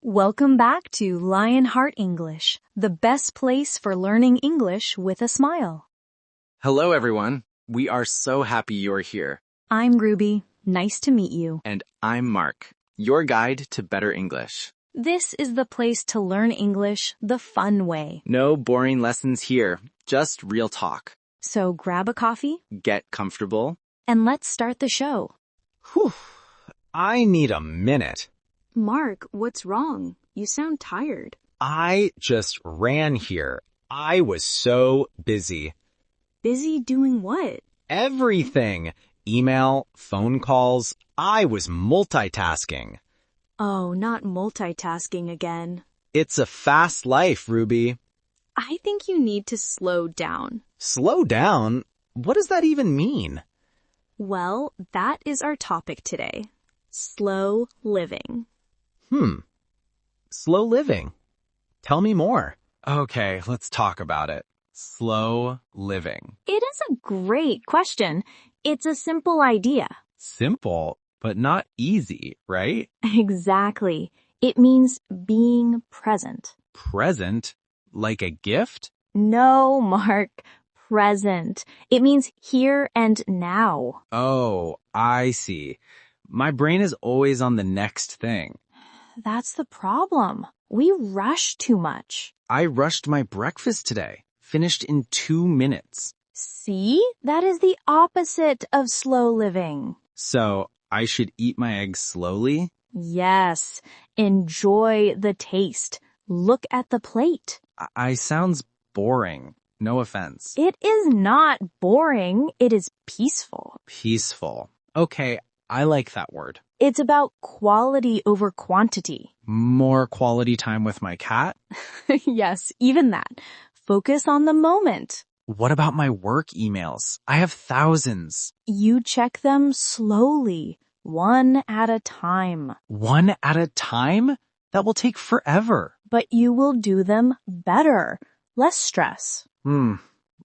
Welcome back to Lionheart English, the best place for learning English with a smile. Hello, everyone. We are so happy you're here. I'm Ruby. Nice to meet you. And I'm Mark, your guide to better English. This is the place to learn English the fun way. No boring lessons here, just real talk. So grab a coffee Get comfortable. and let's start the show. Whew. I need a minute. Mark, what's wrong? You sound tired. I just ran here. I was so busy. Busy doing what? Everything. Email, phone calls. I was multitasking. Oh, not multitasking again. It's a fast life, Ruby. I think you need to slow down. Slow down? What does that even mean? Well, that is our topic today. Slow living. Slow living. Tell me more. Okay, let's talk about it. Slow living. It is a great question. It's a simple idea. Simple, but not easy, right? Exactly. It means being present. Present, like a gift? No, Mark. Present. It means here and now. Oh, I see. My brain is always on the next thing. That's the problem. We rush too much. I rushed my breakfast today. Finished in 2 minutes. See? That is the opposite of slow living. So, I should eat my eggs slowly? Yes. Enjoy the taste. Look at the plate. I sounds boring. No offense. It is not boring. It is peaceful. Peaceful. Okay, I like that word. It's about quality over quantity. More quality time with my cat? Yes, even that. Focus on the moment. What about my work emails? I have thousands. You check them slowly, one at a time. One at a time? That will take forever. But you will do them better. Less stress.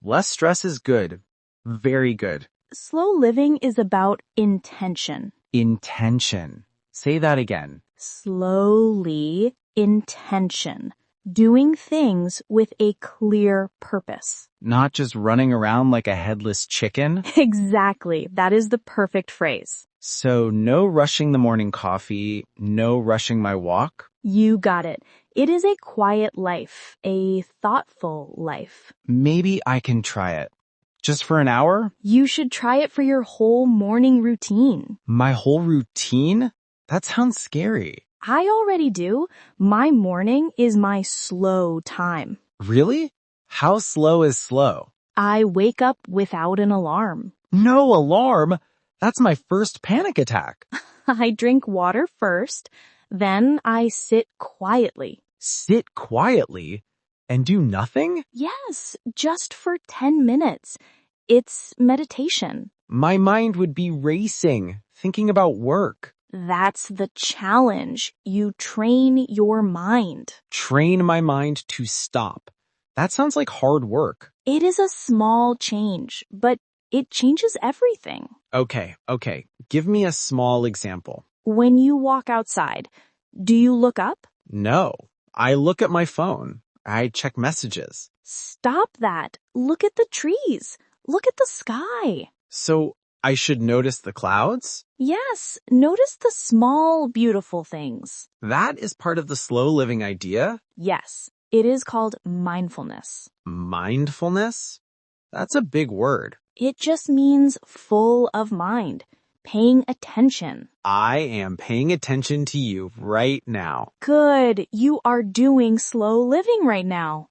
Less stress is good. Very good. Slow living is about intention. Intention. Say that again. Slowly, intention. Doing things with a clear purpose. Not just running around like a headless chicken. Exactly. That is the perfect phrase. So no rushing the morning coffee, no rushing my walk. You got it. It is a quiet life, a thoughtful life. Maybe I can try it. Just for an hour? You should try it for your whole morning routine. My whole routine? That sounds scary. I already do. My morning is my slow time. Really? How slow is slow? I wake up without an alarm. No alarm? That's my first panic attack. I drink water first, then I sit quietly. Sit quietly and do nothing? Yes, just for 10 minutes. It's meditation. My mind would be racing, thinking about work. That's the challenge. You train your mind. Train my mind to stop. That sounds like hard work. It is a small change, but it changes everything. Okay. Give me a small example. When you walk outside, do you look up? No. I look at my phone. I check messages. Stop that. Look at the trees. Look at the sky. So I should notice the clouds? Yes, notice the small, beautiful things. That is part of the slow living idea? Yes, it is called mindfulness. Mindfulness? That's a big word. It just means full of mind, paying attention. I am paying attention to you right now. Good, you are doing slow living right now.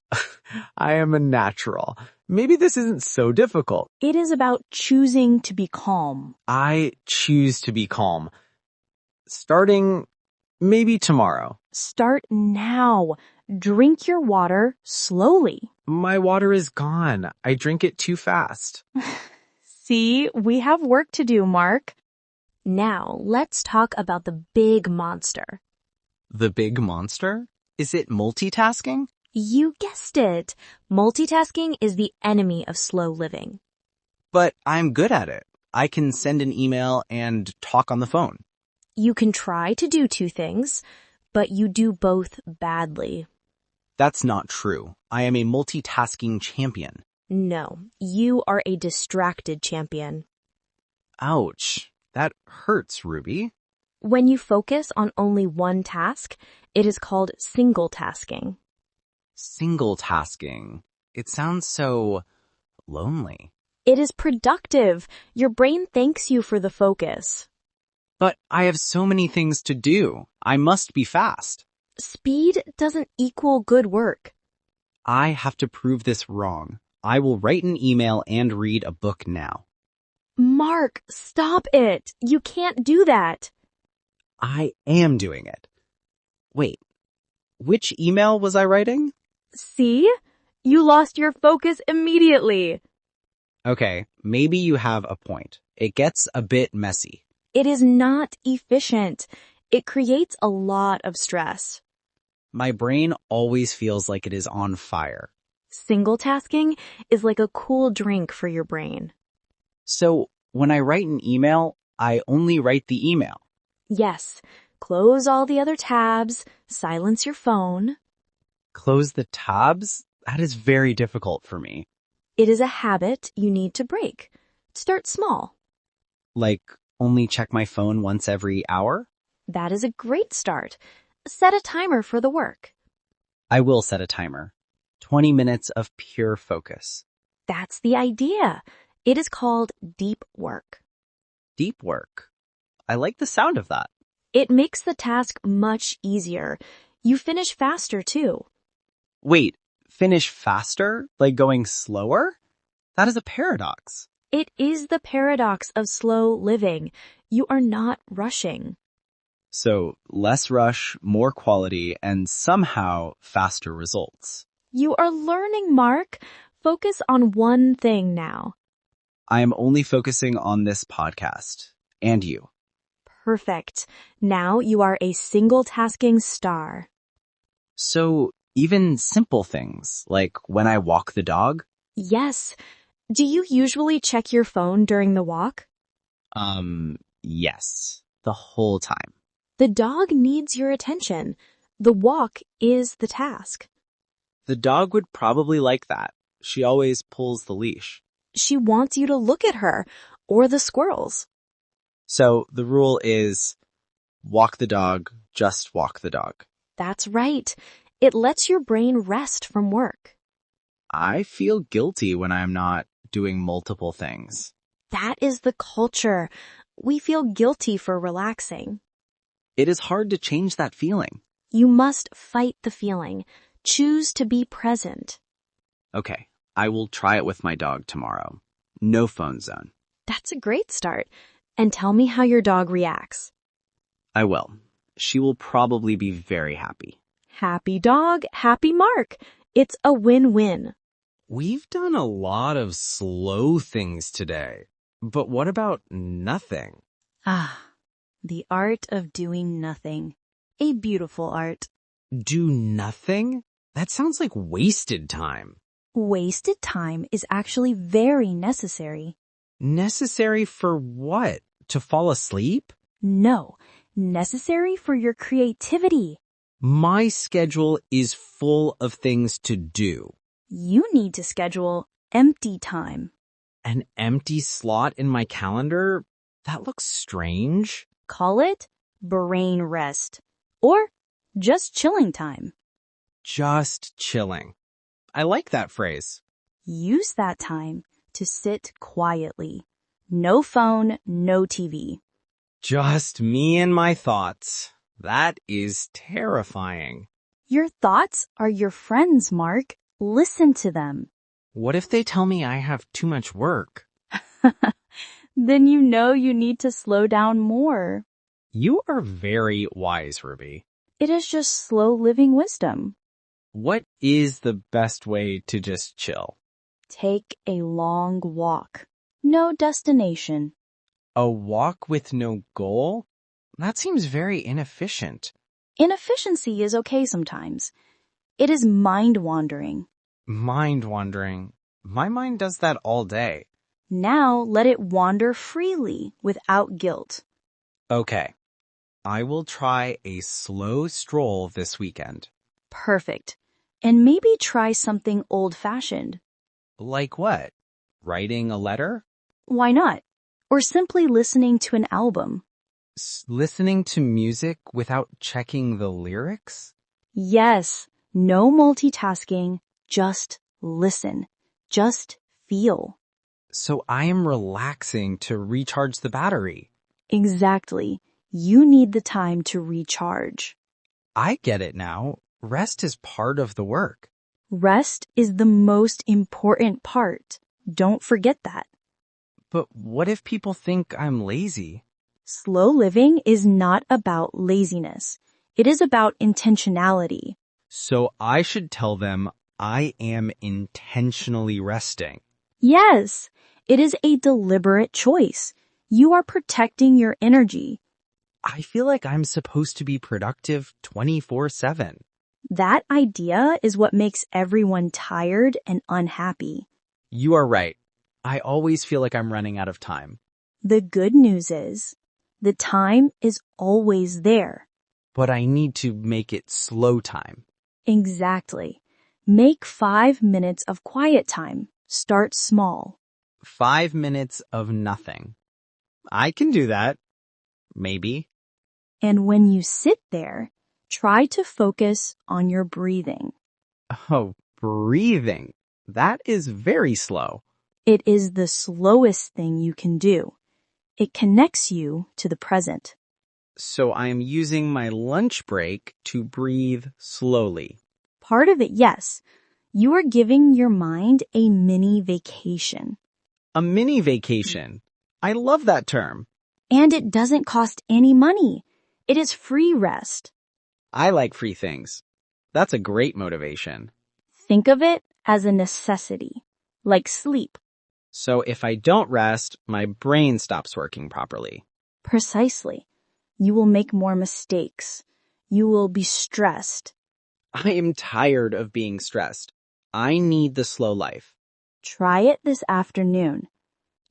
I am a natural. Maybe this isn't so difficult. It is about choosing to be calm. I choose to be calm. Starting maybe tomorrow. Start now. Drink your water slowly. My water is gone. I drink it too fast. See, we have work to do, Mark. Now, let's talk about the big monster. The big monster? Is it multitasking? You guessed it. Multitasking is the enemy of slow living. But I'm good at it. I can send an email and talk on the phone. You can try to do two things, but you do both badly. That's not true. I am a multitasking champion. No, you are a distracted champion. Ouch. That hurts, Ruby. When you focus on only one task, it is called single tasking. Single tasking. It sounds so lonely. It is productive. Your brain thanks you for the focus. But I have so many things to do. I must be fast. Speed doesn't equal good work. I have to prove this wrong. I will write an email and read a book now. Mark, stop it. You can't do that. I am doing it. Wait, which email was I writing? See? You lost your focus immediately. Okay, maybe you have a point. It gets a bit messy. It is not efficient. It creates a lot of stress. My brain always feels like it is on fire. Single tasking is like a cool drink for your brain. So when I write an email, I only write the email. Yes, close all the other tabs, silence your phone. Close the tabs? That is very difficult for me. It is a habit you need to break. Start small. Like only check my phone once every hour? That is a great start. Set a timer for the work. I will set a timer. 20 minutes of pure focus. That's the idea. It is called deep work. Deep work. I like the sound of that. It makes the task much easier. You finish faster too. Wait, finish faster? Like going slower? That is a paradox. It is the paradox of slow living. You are not rushing. So less rush, more quality, and somehow faster results. You are learning, Mark. Focus on one thing now. I am only focusing on this podcast. And you. Perfect. Now you are a single-tasking star. So even simple things, like when I walk the dog? Yes. Do you usually check your phone during the walk? Yes. The whole time. The dog needs your attention. The walk is the task. The dog would probably like that. She always pulls the leash. She wants you to look at her, or the squirrels. So the rule is walk the dog, just walk the dog. That's right. It lets your brain rest from work. I feel guilty when I'm not doing multiple things. That is the culture. We feel guilty for relaxing. It is hard to change that feeling. You must fight the feeling. Choose to be present. Okay, I will try it with my dog tomorrow. No phone zone. That's a great start. And tell me how your dog reacts. I will. She will probably be very happy. Happy dog, happy Mark. It's a win-win. We've done a lot of slow things today. But what about nothing? Ah, the art of doing nothing. A beautiful art. Do nothing? That sounds like wasted time. Wasted time is actually very necessary. Necessary for what? To fall asleep? No, necessary for your creativity. My schedule is full of things to do. You need to schedule empty time. An empty slot in my calendar? That looks strange. Call it brain rest or just chilling time. Just chilling. I like that phrase. Use that time to sit quietly. No phone, no TV. Just me and my thoughts. That is terrifying. Your thoughts are your friends, Mark. Listen to them. What if they tell me I have too much work? Then you know you need to slow down more. You are very wise, Ruby. It is just slow living wisdom. What is the best way to just chill? Take a long walk. No destination. A walk with no goal? That seems very inefficient. Inefficiency is okay sometimes. It is mind wandering. Mind wandering. My mind does that all day. Now let it wander freely without guilt. Okay. I will try a slow stroll this weekend. Perfect. And maybe try something old-fashioned. Like what? Writing a letter? Why not? Or simply listening to an album. Listening to music without checking the lyrics? Yes, no multitasking, just listen. Just feel. So I am relaxing to recharge the battery. Exactly. You need the time to recharge. I get it now. Rest is part of the work. Rest is the most important part. Don't forget that. But what if people think I'm lazy? Slow living is not about laziness. It is about intentionality. So I should tell them I am intentionally resting. Yes, it is a deliberate choice. You are protecting your energy. I feel like I'm supposed to be productive 24/7. That idea is what makes everyone tired and unhappy. You are right. I always feel like I'm running out of time. The good news is, the time is always there. But I need to make it slow time. Exactly. Make 5 minutes of quiet time. Start small. 5 minutes of nothing. I can do that. Maybe. And when you sit there, try to focus on your breathing. Oh, breathing. That is very slow. It is the slowest thing you can do. It connects you to the present. So I am using my lunch break to breathe slowly. Part of it, yes. You are giving your mind a mini vacation. A mini vacation. I love that term. And it doesn't cost any money. It is free rest. I like free things. That's a great motivation. Think of it as a necessity, like sleep. So if I don't rest, my brain stops working properly. Precisely. You will make more mistakes. You will be stressed. I am tired of being stressed. I need the slow life. Try it this afternoon.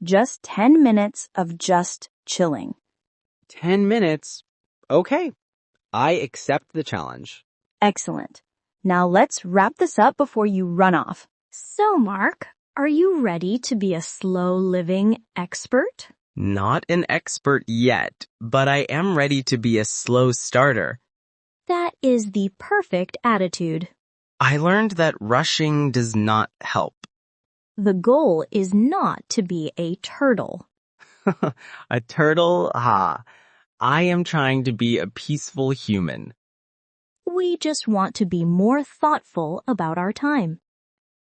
Just 10 minutes of just chilling. 10 minutes. Okay. I accept the challenge. Excellent. Now let's wrap this up before you run off. So, Mark, are you ready to be a slow living expert? Not an expert yet, but I am ready to be a slow starter. That is the perfect attitude. I learned that rushing does not help. The goal is not to be a turtle. A turtle? I am trying to be a peaceful human. We just want to be more thoughtful about our time.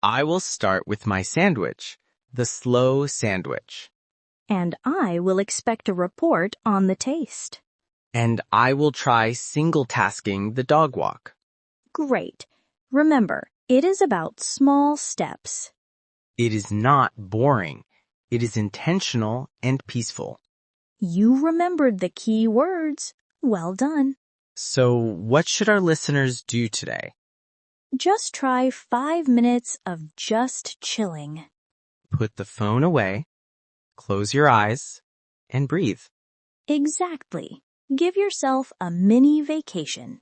I will start with my sandwich, the slow sandwich. And I will expect a report on the taste. And I will try single-tasking the dog walk. Great. Remember, it is about small steps. It is not boring. It is intentional and peaceful. You remembered the key words. Well done. So what should our listeners do today? Just try 5 minutes of just chilling. Put the phone away, close your eyes, and breathe. Exactly. Give yourself a mini vacation.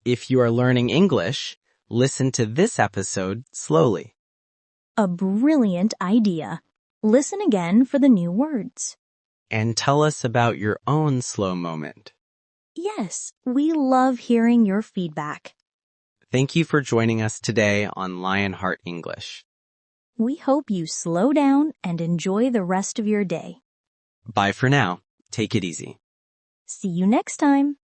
If you are learning English, listen to this episode slowly. A brilliant idea. Listen again for the new words. And tell us about your own slow moment. Yes, we love hearing your feedback. Thank you for joining us today on Lionheart English. We hope you slow down and enjoy the rest of your day. Bye for now. Take it easy. See you next time.